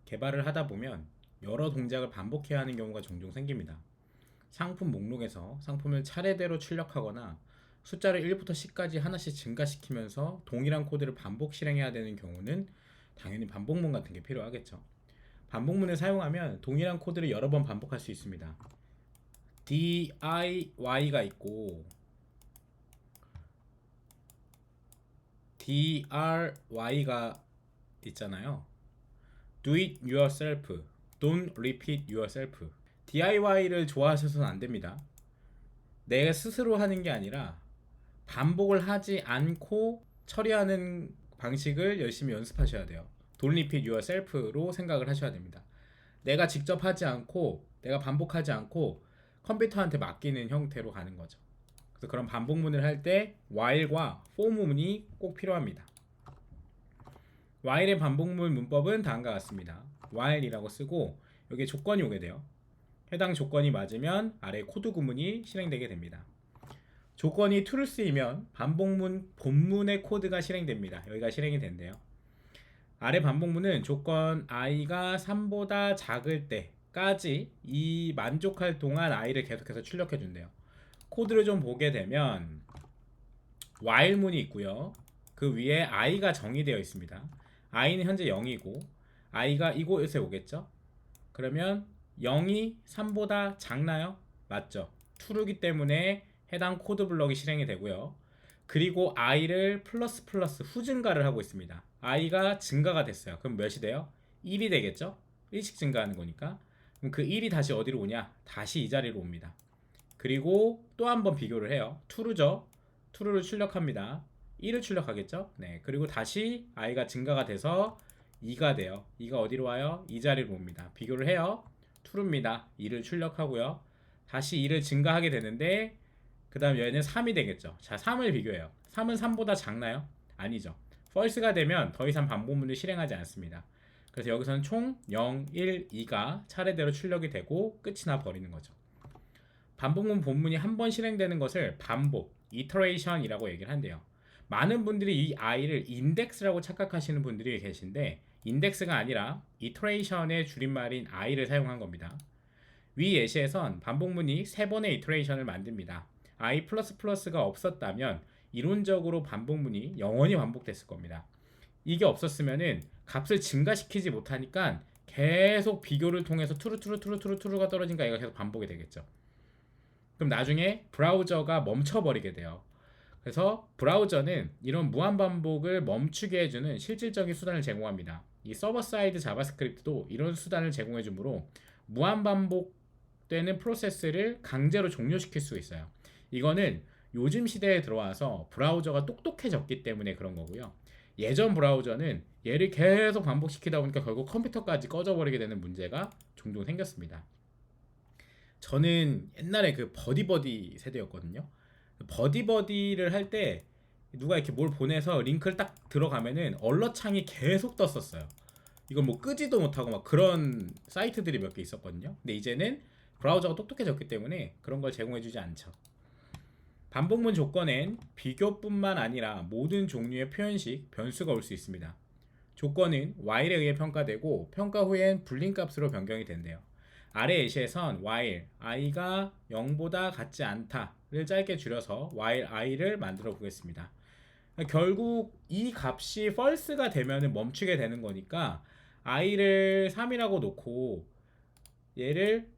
개발을 하다 보면 여러 동작을 반복해야 하는 경우가 종종 생깁니다. 상품 목록에서 상품을 차례대로 출력하거나 숫자를 1부터 10까지 하나씩 증가시키면서 동일한 코드를 반복 실행해야 되는 경우는 당연히 반복문 같은 게 필요하겠죠. 반복문을 사용하면 동일한 코드를 여러 번 반복할 수 있습니다. DIY가 있고 DRY가 있잖아요. Do it yourself, don't repeat yourself. DIY를 좋아하셔서는 안 됩니다. 내가 스스로 하는 게 아니라 반복을 하지 않고 처리하는 방식을 열심히 연습하셔야 돼요. Don't repeat yourself로 생각을 하셔야 됩니다. 내가 직접 하지 않고 내가 반복하지 않고 컴퓨터한테 맡기는 형태로 가는 거죠. 그래서 그런 반복문을 할 때 while과 for문이 꼭 필요합니다. while의 반복문 문법은 다음과 같습니다. while이라고 쓰고 여기에 조건이 오게 돼요. 해당 조건이 맞으면 아래 코드 구문이 실행되게 됩니다. 조건이 true이면 반복문 본문의 코드가 실행됩니다. 여기가 실행이 된대요. 아래 반복문은 조건 i가 3보다 작을 때까지 이 만족할 동안 i를 계속해서 출력해 준대요. 코드를 좀 보게 되면 while문이 있고요. 그 위에 i가 정의되어 있습니다. i는 현재 0이고 i가 이곳에 오겠죠. 그러면 0이 3보다 작나요? 맞죠. true이기 때문에 해당 코드 블럭이 실행이 되고요. 그리고 i를 플러스 후증가를 하고 있습니다. i가 증가가 됐어요. 그럼 몇이 돼요? 1이 되겠죠? 1씩 증가하는 거니까. 그럼 그 1이 다시 어디로 오냐? 다시 이 자리로 옵니다. 그리고 또 한 번 비교를 해요. true죠. true를 출력합니다. 1을 출력하겠죠? 네. 그리고 다시 i가 증가가 돼서 2가 돼요. 2가 어디로 와요? 이 자리로 옵니다. 비교를 해요. true입니다. 2를 출력하고요. 다시 2를 증가하게 되는데 그 다음 얘는 3이 되겠죠. 자, 3을 비교해요. 3은 3보다 작나요? 아니죠. false가 되면 더 이상 반복문을 실행하지 않습니다. 그래서 여기서는 총 0, 1, 2가 차례대로 출력이 되고 끝이 나 버리는 거죠. 반복문 본문이 한 번 실행되는 것을 반복, iteration이라고 얘기를 한대요. 많은 분들이 이 i를 index라고 착각하시는 분들이 계신데 index가 아니라 iteration의 줄임말인 i를 사용한 겁니다. 위 예시에선 반복문이 3번의 iteration을 만듭니다. i++가 없었다면 이론적으로 반복문이 영원히 반복됐을 겁니다. 이게 없었으면은 값을 증가시키지 못하니까 계속 비교를 통해서 투루가 떨어진가 얘가 계속 반복이 되겠죠. 그럼 나중에 브라우저가 멈춰버리게 돼요. 그래서 브라우저는 이런 무한반복을 멈추게 해주는 실질적인 수단을 제공합니다. 이 서버 사이드 자바스크립트도 이런 수단을 제공해 주므로 무한반복되는 프로세스를 강제로 종료시킬 수 있어요. 이거는 요즘 시대에 들어와서 브라우저가 똑똑해졌기 때문에 그런 거고요. 예전 브라우저는 얘를 계속 반복시키다 보니까 결국 컴퓨터까지 꺼져버리게 되는 문제가 종종 생겼습니다. 저는 옛날에 그 버디버디 세대였거든요. 버디버디를 할 때 누가 이렇게 뭘 보내서 링크를 딱 들어가면은 얼럿 창이 계속 떴었어요. 이건 뭐 끄지도 못하고 막 그런 사이트들이 몇 개 있었거든요. 근데 이제는 브라우저가 똑똑해졌기 때문에 그런 걸 제공해주지 않죠. 반복문 조건엔 비교뿐만 아니라 모든 종류의 표현식, 변수가 올 수 있습니다. 조건은 while에 의해 평가되고 평가 후엔 불린 값으로 변경이 된대요. 아래 예시에선 while i가 0보다 같지 않다를 짧게 줄여서 while i를 만들어 보겠습니다. 결국 이 값이 false가 되면 멈추게 되는 거니까 i를 3이라고 놓고 얘를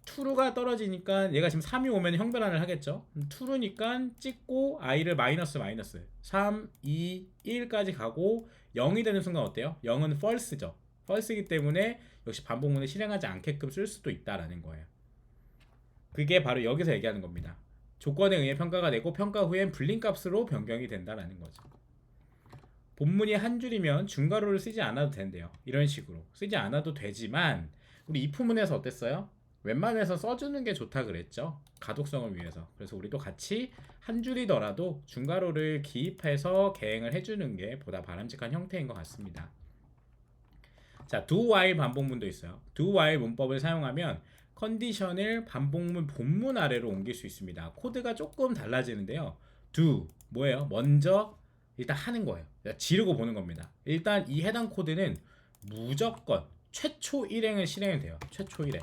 true가 떨어지니까 얘가 지금 3이 오면 형변환을 하겠죠. true니까 찍고 i를 마이너스 3, 2, 1까지 가고 0이 되는 순간 어때요? 0은 false죠. false이기 때문에 역시 반복문을 실행하지 않게끔 쓸 수도 있다라는 거예요. 그게 바로 여기서 얘기하는 겁니다. 조건에 의해 평가가 되고 평가 후엔 불린 값으로 변경이 된다라는 거죠. 본문이 한 줄이면 중괄호를 쓰지 않아도 된대요. 이런 식으로 쓰지 않아도 되지만 우리 if문에서 어땠어요? 웬만해서 써주는 게 좋다 그랬죠. 가독성을 위해서. 그래서 우리도 같이 한 줄이더라도 중괄호를 기입해서 개행을 해주는 게 보다 바람직한 형태인 것 같습니다. 자, do while 반복문도 있어요. do while 문법을 사용하면 컨디션을 반복문 본문 아래로 옮길 수 있습니다. 코드가 조금 달라지는데요. do 뭐예요? 먼저 일단 하는 거예요. 지르고 보는 겁니다. 일단 이 해당 코드는 무조건 최초 일행을 실행이 돼요. 최초 일행.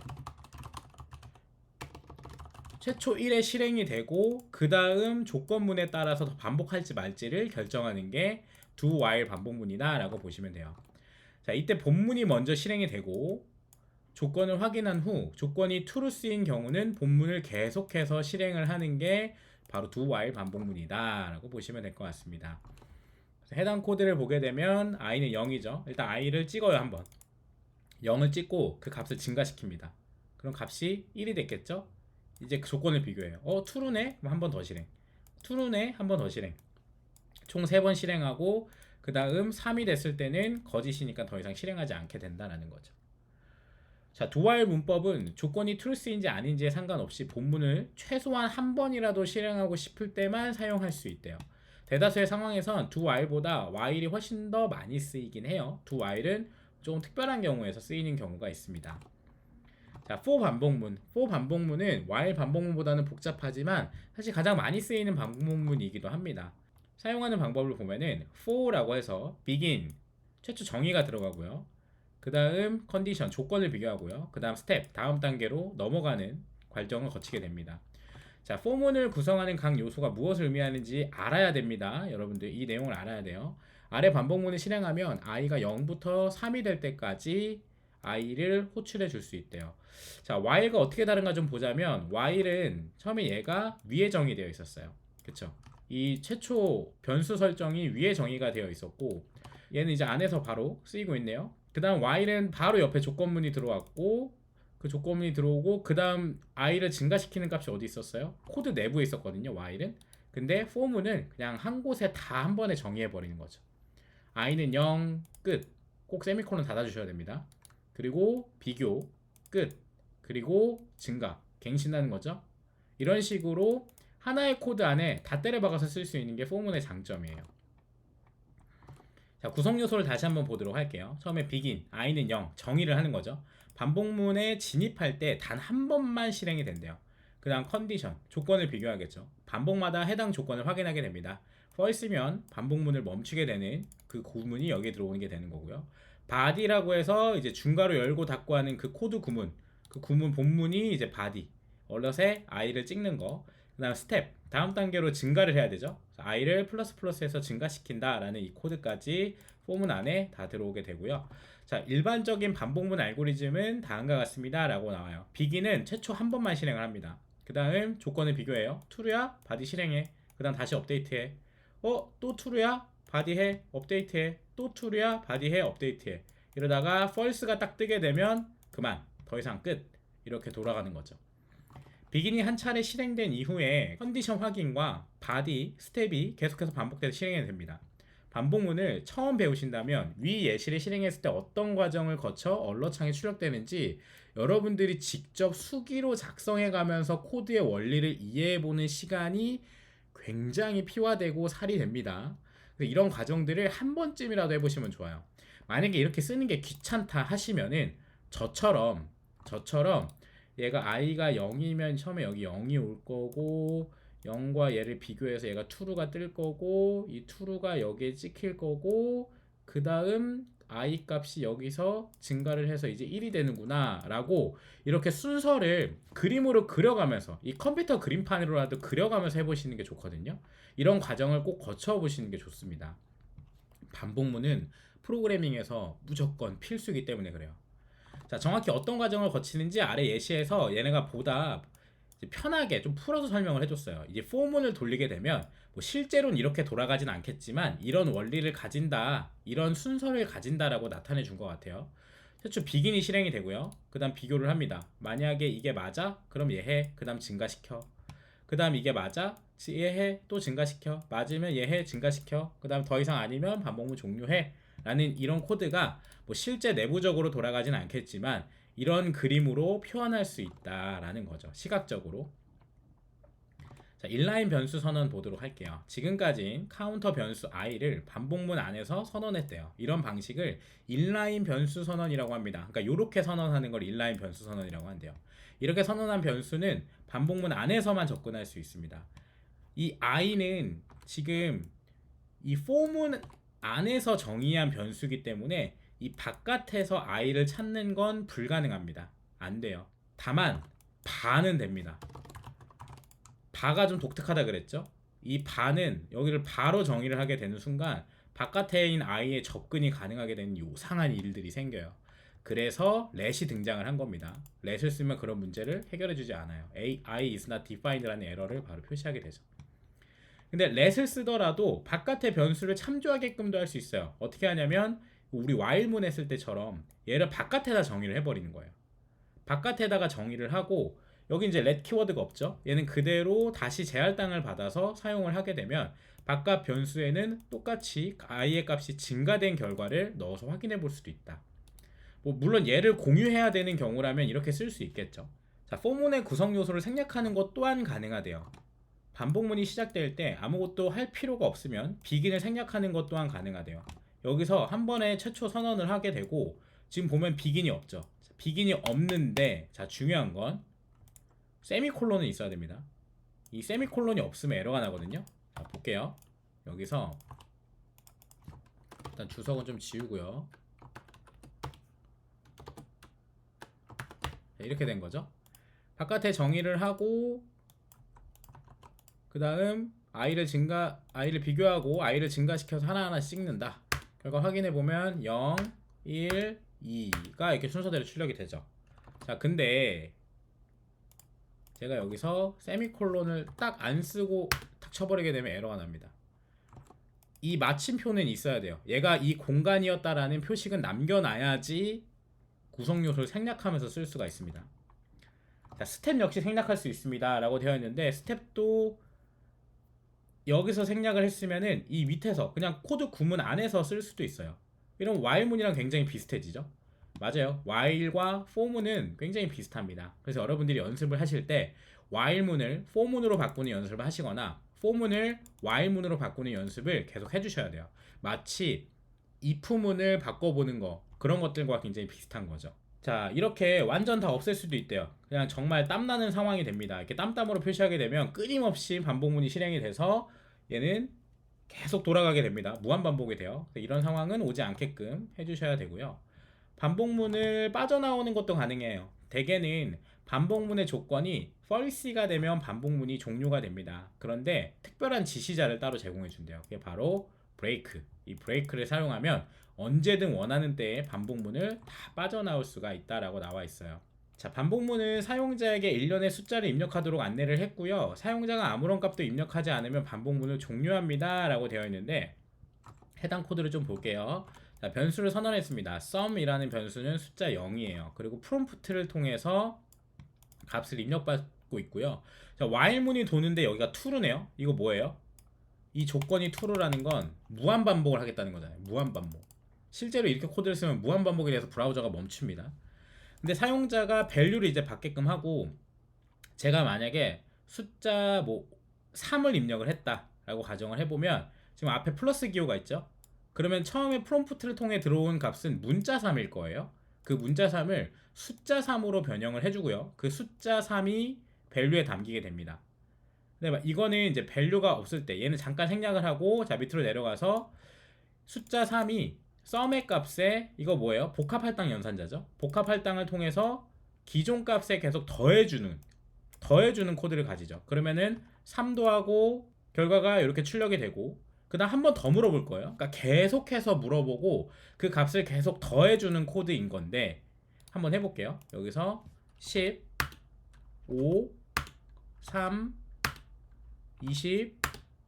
최초 1회 실행이 되고 그 다음 조건문에 따라서 더 반복할지 말지를 결정하는 게 do while 반복문이다 라고 보시면 돼요. 자, 이때 본문이 먼저 실행이 되고 조건을 확인한 후 조건이 true인 경우는 본문을 계속해서 실행을 하는 게 바로 do while 반복문이다 라고 보시면 될 것 같습니다. 해당 코드를 보게 되면 i는 0이죠. 일단 i를 찍어요. 한번 0을 찍고 그 값을 증가시킵니다. 그럼 값이 1이 됐겠죠. 이제 그 조건을 비교해요. true네? 그럼 한 번 더 실행. true네? 한 번 더 실행. 총 3번 실행하고 그 다음 3이 됐을 때는 거짓이니까 더 이상 실행하지 않게 된다는 거죠. 자, do while 문법은 조건이 true인지 아닌지에 상관없이 본문을 최소한 한 번이라도 실행하고 싶을 때만 사용할 수 있대요. 대다수의 상황에선 do while보다 while이 훨씬 더 많이 쓰이긴 해요. do while은 좀 특별한 경우에서 쓰이는 경우가 있습니다. 자, for 반복문. for 반복문은 while 반복문보다는 복잡하지만 사실 가장 많이 쓰이는 반복문이기도 합니다. 사용하는 방법을 보면은 for라고 해서 begin, 최초 정의가 들어가고요. 그 다음 컨디션, 조건을 비교하고요. 그 다음 스텝, 다음 단계로 넘어가는 과정을 거치게 됩니다. 자, for문을 구성하는 각 요소가 무엇을 의미하는지 알아야 됩니다. 여러분들 이 내용을 알아야 돼요. 아래 반복문을 실행하면 i가 0부터 3이 될 때까지 i를 호출해 줄 수 있대요. 자, while가 어떻게 다른가 좀 보자면 while은 처음에 얘가 위에 정의되어 있었어요. 그쵸? 이 최초 변수 설정이 위에 정의가 되어 있었고 얘는 이제 안에서 바로 쓰이고 있네요. 그 다음 while은 바로 옆에 조건문이 들어왔고 그 조건문이 들어오고 그 다음 i를 증가시키는 값이 어디 있었어요? 코드 내부에 있었거든요. while은. 근데 for문은 그냥 한 곳에 다 한 번에 정의해 버리는 거죠. i는 0 끝. 꼭 세미콜론 닫아주셔야 됩니다. 그리고 비교 끝. 그리고 증가 갱신하는 거죠. 이런 식으로 하나의 코드 안에 다 때려박아서 쓸 수 있는 게 for문의 장점이에요. 자, 구성 요소를 다시 한번 보도록 할게요. 처음에 begin, i는 0, 정의를 하는 거죠. 반복문에 진입할 때 단 한 번만 실행이 된대요. 그 다음 컨디션, 조건을 비교하겠죠. 반복마다 해당 조건을 확인하게 됩니다. false면 반복문을 멈추게 되는 그 구문이 여기에 들어오는 게 되는 거고요. body라고 해서 이제 중괄호 열고 닫고 하는 그 코드 구문, 그 구문 본문이 이제 body, 얼럿에 i를 찍는 거. 그 다음 스텝, 다음 단계로 증가를 해야 되죠. i를 플러스 플러스해서 증가시킨다 라는 이 코드까지 포문 안에 다 들어오게 되고요. 자, 일반적인 반복문 알고리즘은 다음과 같습니다 라고 나와요. begin은 최초 한 번만 실행을 합니다. 그 다음 조건을 비교해요. true야? body 실행해. 그 다음 다시 업데이트해. 또 true야? body 해. 업데이트해. 또 true야? body 해. 업데이트해. 이러다가 false가 딱 뜨게 되면 그만, 더 이상 끝. 이렇게 돌아가는 거죠. 비긴이 한 차례 실행된 이후에 컨디션 확인과 바디, 스텝이 계속해서 반복돼서 실행이 됩니다. 반복문을 처음 배우신다면 위 예시를 실행했을 때 어떤 과정을 거쳐 언어창에 출력되는지 여러분들이 직접 수기로 작성해 가면서 코드의 원리를 이해해보는 시간이 굉장히 피화되고 살이 됩니다. 이런 과정들을 한 번쯤이라도 해보시면 좋아요. 만약에 이렇게 쓰는 게 귀찮다 하시면은 저처럼 얘가 i가 0이면 처음에 여기 0이 올 거고 0과 얘를 비교해서 얘가 true가 뜰 거고 이 true가 여기에 찍힐 거고 그 다음 i 값이 여기서 증가를 해서 이제 1이 되는구나 라고 이렇게 순서를 그림으로 그려가면서 이 컴퓨터 그림판으로라도 그려가면서 해보시는 게 좋거든요. 이런 과정을 꼭 거쳐보시는 게 좋습니다. 반복문은 프로그래밍에서 무조건 필수이기 때문에 그래요. 자, 정확히 어떤 과정을 거치는지 아래 예시에서 얘네가 보다 편하게 좀 풀어서 설명을 해줬어요. 이제 포문을 돌리게 되면 뭐 실제로는 이렇게 돌아가진 않겠지만 이런 원리를 가진다, 이런 순서를 가진다라고 나타내 준 것 같아요. 최초 비긴이 실행이 되고요. 그 다음 비교를 합니다. 만약에 이게 맞아? 그럼 얘 해. 그 다음 증가시켜. 그 다음 이게 맞아? 얘 해. 또 증가시켜. 맞으면 얘 해. 증가시켜. 그 다음 더 이상 아니면 반복문 종료해. 라는 이런 코드가 뭐 실제 내부적으로 돌아가진 않겠지만 이런 그림으로 표현할 수 있다라는 거죠. 시각적으로. 자, 인라인 변수 선언 보도록 할게요. 지금까지 카운터 변수 i를 반복문 안에서 선언했대요. 이런 방식을 인라인 변수 선언이라고 합니다. 그러니까 이렇게 선언하는 걸 인라인 변수 선언이라고 한대요. 이렇게 선언한 변수는 반복문 안에서만 접근할 수 있습니다. 이 i는 지금 이 for문 안에서 정의한 변수이기 때문에 이 바깥에서 i를 찾는 건 불가능합니다. 안 돼요. 다만 바는 됩니다. 바가 좀 독특하다 그랬죠? 이 바는 여기를 바로 정의를 하게 되는 순간 바깥에 있는 i의 접근이 가능하게 되는 요상한 일들이 생겨요. 그래서 let이 등장을 한 겁니다. let을 쓰면 그런 문제를 해결해 주지 않아요. I is not defined라는 에러를 바로 표시하게 되죠. 근데 let을 쓰더라도 바깥의 변수를 참조하게끔도 할 수 있어요. 어떻게 하냐면 우리 while문 했을 때처럼 얘를 바깥에다 정의를 해버리는 거예요. 바깥에다가 정의를 하고 여기 이제 let 키워드가 없죠. 얘는 그대로 다시 제할당을 받아서 사용을 하게 되면 바깥 변수에는 똑같이 i의 값이 증가된 결과를 넣어서 확인해 볼 수도 있다. 뭐 물론 얘를 공유해야 되는 경우라면 이렇게 쓸 수 있겠죠. 자, 포문의 구성 요소를 생략하는 것 또한 가능하대요. 반복문이 시작될 때 아무것도 할 필요가 없으면 비긴을 생략하는 것 또한 가능하대요. 여기서 한 번에 최초 선언을 하게 되고 지금 보면 비긴이 없죠. 비긴이 없는데 자, 중요한 건 세미콜론은 있어야 됩니다. 이 세미콜론이 없으면 에러가 나거든요. 자, 볼게요. 여기서 일단 주석은 좀 지우고요. 자, 이렇게 된 거죠. 바깥에 정의를 하고 그 다음 i를 비교하고 i를 증가시켜서 하나하나씩 찍는다. 결과 확인해보면 0, 1, 2가 이렇게 순서대로 출력이 되죠. 자, 근데 제가 여기서 세미콜론을 딱 안 쓰고 탁 쳐버리게 되면 에러가 납니다. 이 마침표는 있어야 돼요. 얘가 이 공간이었다라는 표식은 남겨놔야지 구성 요소를 생략하면서 쓸 수가 있습니다. 자, 스텝 역시 생략할 수 있습니다 라고 되어 있는데 스텝도 여기서 생략을 했으면은 이 밑에서 그냥 코드 구문 안에서 쓸 수도 있어요. 이런 while문이랑 굉장히 비슷해지죠. 맞아요. while과 for문은 굉장히 비슷합니다. 그래서 여러분들이 연습을 하실 때 while문을 for문으로 바꾸는 연습을 하시거나 for문을 while문으로 바꾸는 연습을 계속 해주셔야 돼요. 마치 if문을 바꿔보는 거 그런 것들과 굉장히 비슷한 거죠. 자, 이렇게 완전 다 없앨 수도 있대요. 그냥 정말 땀나는 상황이 됩니다. 이렇게 땀땀으로 표시하게 되면 끊임없이 반복문이 실행이 돼서 얘는 계속 돌아가게 됩니다. 무한 반복이 돼요. 이런 상황은 오지 않게끔 해주셔야 되고요. 반복문을 빠져나오는 것도 가능해요. 대개는 반복문의 조건이 false가 되면 반복문이 종료가 됩니다. 그런데 특별한 지시자를 따로 제공해 준대요. 그게 바로 break. 이 break를 사용하면 언제든 원하는 때에 반복문을 다 빠져나올 수가 있다라고 나와 있어요. 자, 반복문은 사용자에게 일련의 숫자를 입력하도록 안내를 했고요. 사용자가 아무런 값도 입력하지 않으면 반복문을 종료합니다 라고 되어 있는데 해당 코드를 좀 볼게요. 자, 변수를 선언했습니다. sum이라는 변수는 숫자 0이에요. 그리고 프롬프트를 통해서 값을 입력받고 있고요. 자, while문이 도는데 여기가 true네요. 이거 뭐예요? 이 조건이 true라는 건 무한 반복을 하겠다는 거잖아요. 무한 반복. 실제로 이렇게 코드를 쓰면 무한 반복이 돼서 브라우저가 멈춥니다. 근데 사용자가 value를 이제 받게끔 하고 제가 만약에 숫자 뭐 3을 입력을 했다라고 가정을 해보면 지금 앞에 플러스 기호가 있죠. 그러면 처음에 프롬프트를 통해 들어온 값은 문자 3일 거예요. 그 문자 3을 숫자 3으로 변형을 해주고요. 그 숫자 3이 value에 담기게 됩니다. 근데 이거는 이제 value가 없을 때 얘는 잠깐 생략을 하고 자 밑으로 내려가서 숫자 3이 sum의 값에 이거 뭐예요? 복합할당 연산자죠. 복합할당을 통해서 기존 값에 계속 더해주는 코드를 가지죠. 그러면은 3 더하고 결과가 이렇게 출력이 되고 그 다음 한 번 더 물어볼 거예요. 그러니까 계속해서 물어보고 그 값을 계속 더해주는 코드인 건데 한번 해볼게요. 여기서 10, 5, 3, 20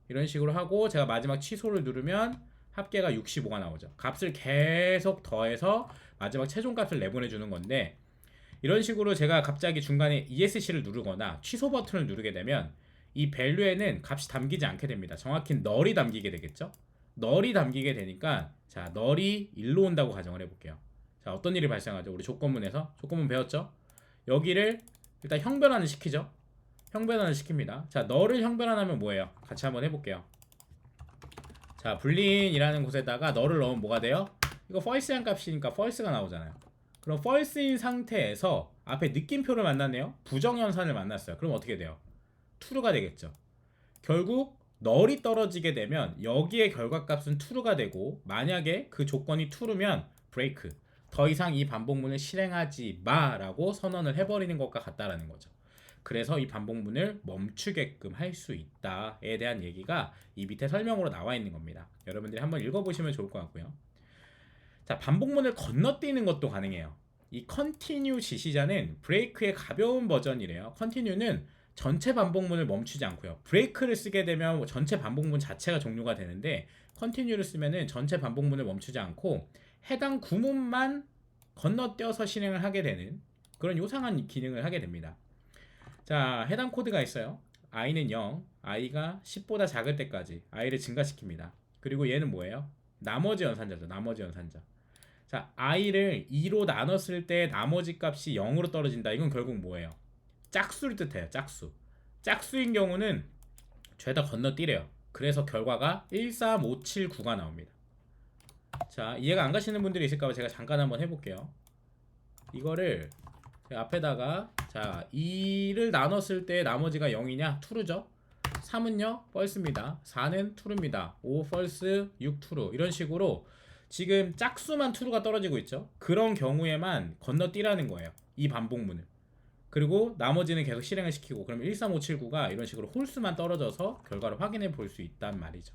이런 식으로 하고 제가 마지막 취소를 누르면 합계가 65가 나오죠. 값을 계속 더해서 마지막 최종 값을 내보내주는 건데 이런 식으로 제가 갑자기 중간에 ESC를 누르거나 취소 버튼을 누르게 되면 이 value에는 값이 담기지 않게 됩니다. 정확히 null이 담기게 되겠죠. null이 담기게 되니까 자 null이 1로 온다고 가정을 해볼게요. 자, 어떤 일이 발생하죠? 우리 조건문에서 조건문 배웠죠? 여기를 일단 형변환을 시키죠. 형변환을 시킵니다. 자, null을 형변환하면 뭐예요? 같이 한번 해볼게요. 자, boolean이라는 곳에다가 null을 넣으면 뭐가 돼요? 이거 false한 값이니까 false가 나오잖아요. 그럼 false인 상태에서 앞에 느낌표를 만났네요. 부정연산을 만났어요. 그럼 어떻게 돼요? true가 되겠죠. 결국 null이 떨어지게 되면 여기에 결과값은 true가 되고 만약에 그 조건이 true면 브레이크. 더 이상 이 반복문을 실행하지 마라고 선언을 해버리는 것과 같다라는 거죠. 그래서 이 반복문을 멈추게끔 할 수 있다에 대한 얘기가 이 밑에 설명으로 나와 있는 겁니다. 여러분들이 한번 읽어보시면 좋을 것 같고요. 자, 반복문을 건너뛰는 것도 가능해요. 이 컨티뉴 지시자는 브레이크의 가벼운 버전이래요. 컨티뉴는 전체 반복문을 멈추지 않고요. 브레이크를 쓰게 되면 전체 반복문 자체가 종료가 되는데 컨티뉴를 쓰면은 전체 반복문을 멈추지 않고 해당 구문만 건너뛰어서 실행을 하게 되는 그런 요상한 기능을 하게 됩니다. 자, 해당 코드가 있어요. i는 0, i가 10보다 작을 때까지 i를 증가시킵니다. 그리고 얘는 뭐예요? 나머지 연산자죠. 나머지 연산자. 자, i를 2로 나눴을 때 나머지 값이 0으로 떨어진다. 이건 결국 뭐예요? 짝수를 뜻해요. 짝수. 짝수인 경우는 죄다 건너뛰래요. 그래서 결과가 1, 3, 5, 7, 9가 나옵니다. 자, 이해가 안 가시는 분들이 있을까봐 제가 잠깐 한번 해볼게요. 이거를 앞에다가 자 2를 나눴을 때 나머지가 0이냐? true죠. 3은요? false입니다. 4는 true입니다. 5 false, 6 true. 이런 식으로 지금 짝수만 true가 떨어지고 있죠. 그런 경우에만 건너뛰라는 거예요. 이 반복문을. 그리고 나머지는 계속 실행을 시키고 그럼 1, 3, 5, 7, 9가 이런 식으로 홀수만 떨어져서 결과를 확인해 볼 수 있단 말이죠.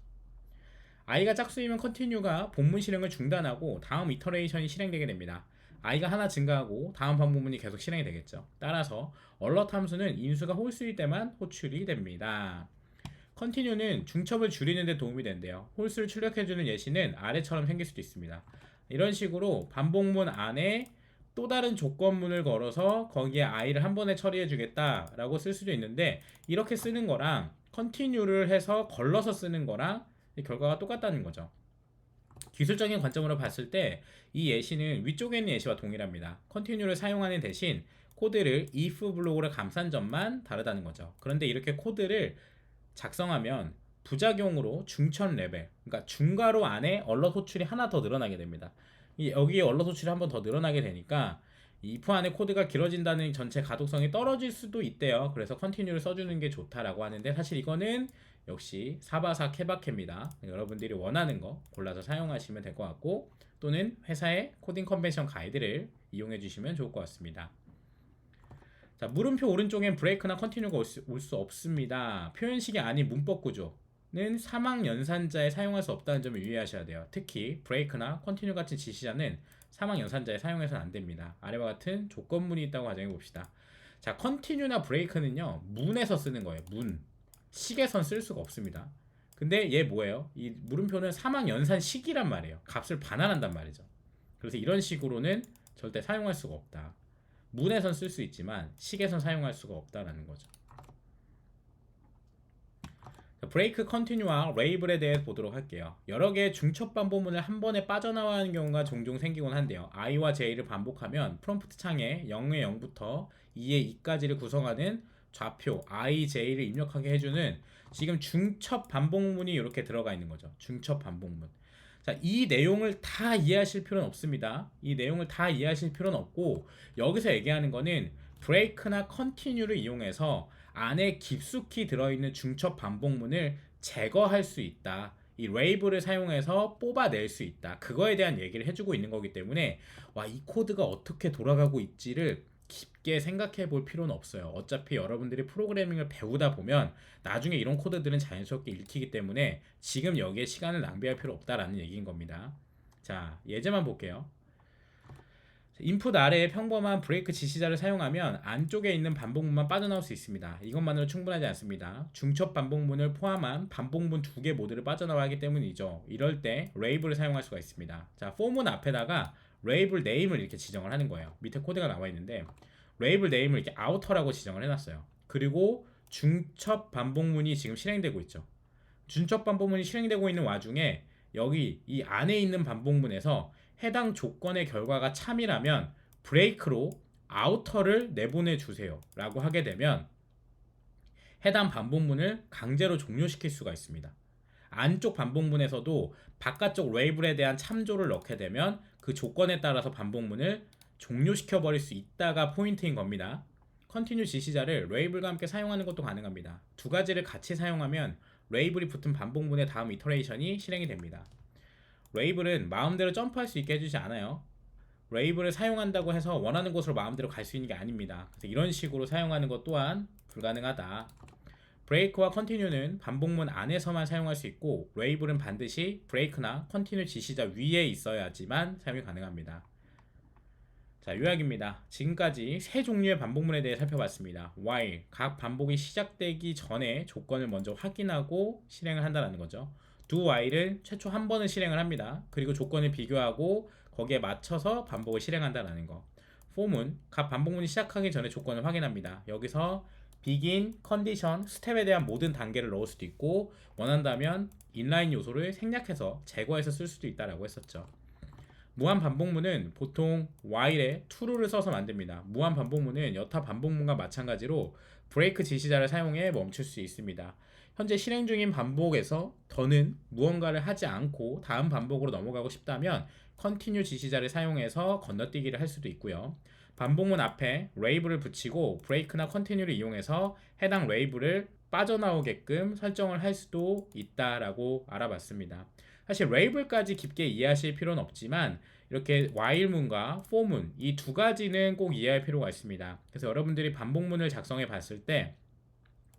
i가 짝수이면 continue가 본문 실행을 중단하고 다음 이터레이션이 실행되게 됩니다. i가 하나 증가하고 다음 반복문이 계속 실행이 되겠죠. 따라서 alert 함수는 인수가 홀수일 때만 호출이 됩니다. continue는 중첩을 줄이는 데 도움이 된대요. 홀수를 출력해주는 예시는 아래처럼 생길 수도 있습니다. 이런 식으로 반복문 안에 또 다른 조건문을 걸어서 거기에 i를 한 번에 처리해 주겠다라고 쓸 수도 있는데 이렇게 쓰는 거랑 continue를 해서 걸러서 쓰는 거랑 결과가 똑같다는 거죠. 기술적인 관점으로 봤을 때 이 예시는 위쪽에 있는 예시와 동일합니다. continue를 사용하는 대신 코드를 if 블록으로 감싼 점만 다르다는 거죠. 그런데 이렇게 코드를 작성하면 부작용으로 중천 레벨, 그러니까 중괄호 안에 얼럿 호출이 하나 더 늘어나게 됩니다. 여기에 얼럿 호출이 한 번 더 늘어나게 되니까 if 안에 코드가 길어진다는 전체 가독성이 떨어질 수도 있대요. 그래서 continue를 써주는 게 좋다라고 하는데 사실 이거는 역시 사바사 케바케입니다. 여러분들이 원하는 거 골라서 사용하시면 될 것 같고 또는 회사의 코딩 컨벤션 가이드를 이용해 주시면 좋을 것 같습니다. 자, 물음표 오른쪽엔 브레이크나 컨티뉴가 올 수 없습니다. 표현식이 아닌 문법 구조는 사망 연산자에 사용할 수 없다는 점을 유의하셔야 돼요. 특히 브레이크나 컨티뉴 같은 지시자는 사망 연산자에 사용해서는 안 됩니다. 아래와 같은 조건문이 있다고 가정해 봅시다. 자, 컨티뉴나 브레이크는요 문에서 쓰는 거예요. 문. 식에선 쓸 수가 없습니다. 근데 얘 뭐예요? 이 물음표는 사망 연산 식이란 말이에요. 값을 반환한단 말이죠. 그래서 이런 식으로는 절대 사용할 수가 없다. 문에선 쓸 수 있지만 식에선 사용할 수가 없다라는 거죠. 브레이크, 컨티뉴와 레이블에 대해 보도록 할게요. 여러 개의 중첩 반복문을 한 번에 빠져나가는 경우가 종종 생기곤 한데요. i와 j를 반복하면 프롬프트 창에 0의 0부터 2의 2까지를 구성하는 좌표 i, j를 입력하게 해주는 지금 중첩 반복문이 이렇게 들어가 있는 거죠. 중첩 반복문. 자, 이 내용을 다 이해하실 필요는 없습니다. 이 내용을 다 이해하실 필요는 없고 여기서 얘기하는 거는 브레이크나 컨티뉴를 이용해서 안에 깊숙이 들어있는 중첩 반복문을 제거할 수 있다. 이 레이블을 사용해서 뽑아낼 수 있다. 그거에 대한 얘기를 해주고 있는 거기 때문에 와, 이 코드가 어떻게 돌아가고 있지를 깊게 생각해 볼 필요는 없어요. 어차피 여러분들이 프로그래밍을 배우다 보면 나중에 이런 코드들은 자연스럽게 읽히기 때문에 지금 여기에 시간을 낭비할 필요 없다라는 얘기인 겁니다. 자, 예제만 볼게요. 인풋 아래에 평범한 브레이크 지시자를 사용하면 안쪽에 있는 반복문만 빠져나올 수 있습니다. 이것만으로 충분하지 않습니다. 중첩 반복문을 포함한 반복문 2개 모두를 빠져나와야 하기 때문이죠. 이럴 때 레이블을 사용할 수가 있습니다. 자, 폼은 앞에다가 레이블 네임을 이렇게 지정을 하는 거예요. 밑에 코드가 나와 있는데 레이블 네임을 이렇게 아우터라고 지정을 해놨어요. 그리고 중첩 반복문이 지금 실행되고 있죠. 중첩 반복문이 실행되고 있는 와중에 여기 이 안에 있는 반복문에서 해당 조건의 결과가 참이라면 브레이크로 아우터를 내보내 주세요 라고 하게 되면 해당 반복문을 강제로 종료시킬 수가 있습니다. 안쪽 반복문에서도 바깥쪽 레이블에 대한 참조를 넣게 되면 그 조건에 따라서 반복문을 종료시켜 버릴 수 있다가 포인트인 겁니다. 컨티뉴 지시자를 레이블과 함께 사용하는 것도 가능합니다. 두 가지를 같이 사용하면 레이블이 붙은 반복문의 다음 이터레이션이 실행이 됩니다. 레이블은 마음대로 점프할 수 있게 해주지 않아요. 레이블을 사용한다고 해서 원하는 곳으로 마음대로 갈 수 있는 게 아닙니다. 그래서 이런 식으로 사용하는 것 또한 불가능하다. 브레이크와 컨티뉴는 반복문 안에서만 사용할 수 있고 레이블은 반드시 브레이크나 컨티뉴 지시자 위에 있어야지만 사용이 가능합니다. 자, 요약입니다. 지금까지 세 종류의 반복문에 대해 살펴봤습니다. while, 각 반복이 시작되기 전에 조건을 먼저 확인하고 실행을 한다는 거죠. do while을 최초 한 번은 실행을 합니다. 그리고 조건을 비교하고 거기에 맞춰서 반복을 실행한다는 거. form은 각 반복문이 시작하기 전에 조건을 확인합니다. 여기서 begin, condition, 스텝에 대한 모든 단계를 넣을 수도 있고 원한다면 인라인 요소를 생략해서 제거해서 쓸 수도 있다라고 했었죠. 무한 반복문은 보통 while에 true를 써서 만듭니다. 무한 반복문은 여타 반복문과 마찬가지로 브레이크 지시자를 사용해 멈출 수 있습니다. 현재 실행 중인 반복에서 더는 무언가를 하지 않고 다음 반복으로 넘어가고 싶다면 continue 지시자를 사용해서 건너뛰기를 할 수도 있고요. 반복문 앞에 레이블을 붙이고 브레이크나 컨티뉴를 이용해서 해당 레이블을 빠져나오게끔 설정을 할 수도 있다라고 알아봤습니다. 사실 레이블까지 깊게 이해하실 필요는 없지만 이렇게 while문과 for문 이 두 가지는 꼭 이해할 필요가 있습니다. 그래서 여러분들이 반복문을 작성해 봤을 때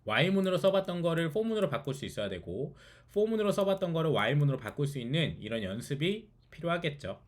while문으로 써봤던 거를 for문으로 바꿀 수 있어야 되고 for문으로 써봤던 거를 while문으로 바꿀 수 있는 이런 연습이 필요하겠죠.